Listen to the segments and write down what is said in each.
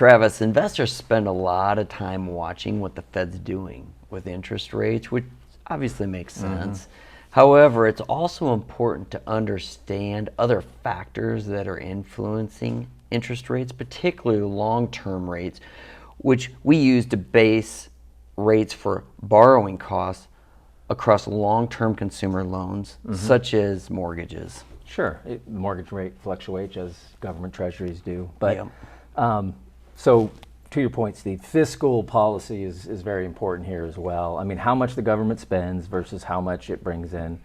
Travis, investors spend a lot of time watching what the Fed's doing with interest rates, which obviously makes sense. However, it's also important to understand other factors that are influencing interest rates, particularly long-term rates, which we use to base rates for borrowing costs across long-term consumer loans, such as mortgages. Sure, mortgage rate fluctuates as government treasuries do. But Yep. so to your point, Steve, fiscal policy is very important here as well. I mean, how much the government spends versus how much it brings in.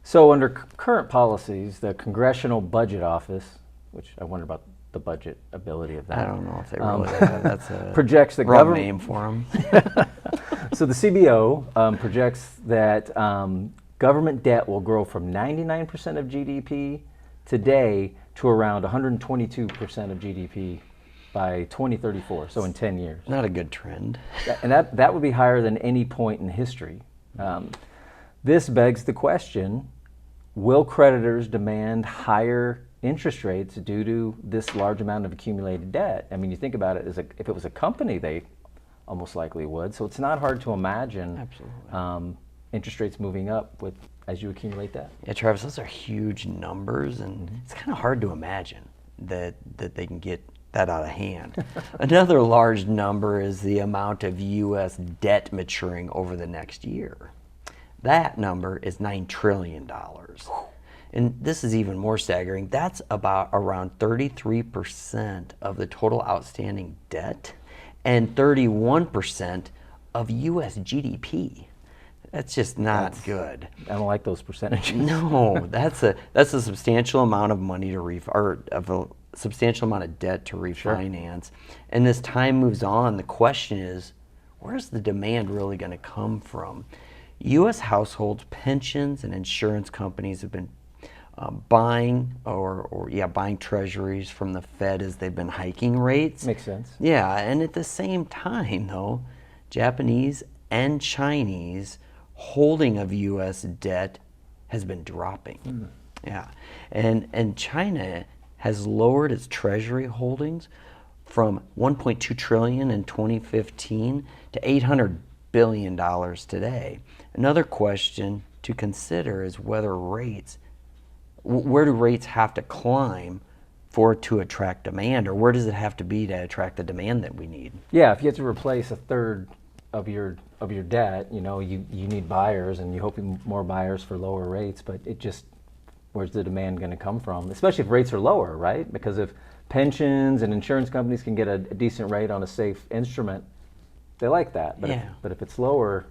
So under current policies, the Congressional Budget Office, which I wonder about the budget ability of that. I don't know if they really that's a projects the wrong government name for them. So the CBO projects that government debt will grow from 99% of GDP today to around 122% of GDP by 2034, so in 10 years. Not a good trend. And that would be higher than any point in history. This begs the question, will creditors demand higher interest rates due to this large amount of accumulated debt? I mean, you think about it, if it was a company, they almost likely would. So it's not hard to imagine interest rates moving up as you accumulate debt. Yeah, Travis, those are huge numbers, and it's kind of hard to imagine that they can get that out of hand. Another large number is the amount of U.S. debt maturing over the next year. That number is $9 trillion. And this is even more staggering. That's about around 33% of the total outstanding debt and 31% of U.S. GDP. That's just not good. I don't like those percentages. No, that's a substantial amount of money to substantial amount of debt to refinance. Sure. And as time moves on, the question is, where's the demand really going to come from? U.S. households, pensions, and insurance companies have been buying treasuries from the Fed as they've been hiking rates. Makes sense. Yeah, and at the same time, though, Japanese and Chinese holding of U.S. debt has been dropping. Yeah, and China has lowered its treasury holdings from $1.2 trillion in 2015 to $800 billion today. Another question to consider is where do rates have to climb for it to attract demand, or where does it have to be to attract the demand that we need? Yeah, if you have to replace a third of your debt, you need buyers, and you hope more buyers for lower rates, but where's the demand going to come from? Especially if rates are lower, right? Because if pensions and insurance companies can get a decent rate on a safe instrument, they like that. But if it's lower,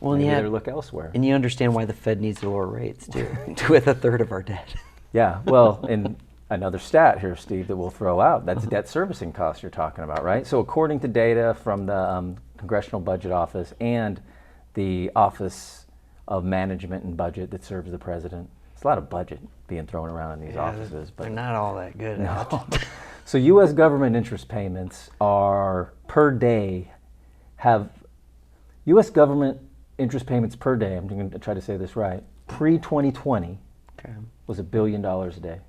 maybe they look elsewhere. And you understand why the Fed needs to lower rates too, with a third of our debt. Yeah, well, and another stat here, Steve, that we'll throw out, that's debt servicing costs you're talking about, right? So according to data from the Congressional Budget Office and the Office of Management and Budget that serves the president, it's a lot of budget being thrown around in these offices. But they're not all that good. No. So U.S. government interest payments are per day, U.S. government interest payments per day, I'm going to try to say this right, pre-2020 was $1 billion a day.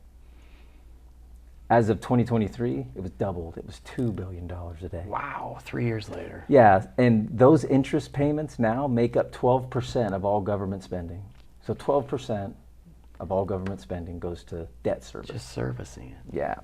As of 2023, it was doubled. It was $2 billion a day. Wow, 3 years later. Yeah, and those interest payments now make up 12% of all government spending. So 12% of all government spending goes to debt service. Just servicing it. Yeah.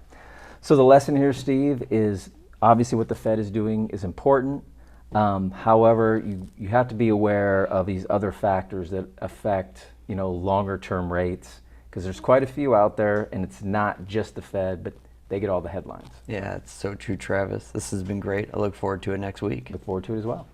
So the lesson here, Steve, is obviously what the Fed is doing is important. However, you have to be aware of these other factors that affect, longer term rates, because there's quite a few out there, and it's not just the Fed, but they get all the headlines. Yeah, it's so true, Travis. This has been great. I look forward to it next week. Look forward to it as well.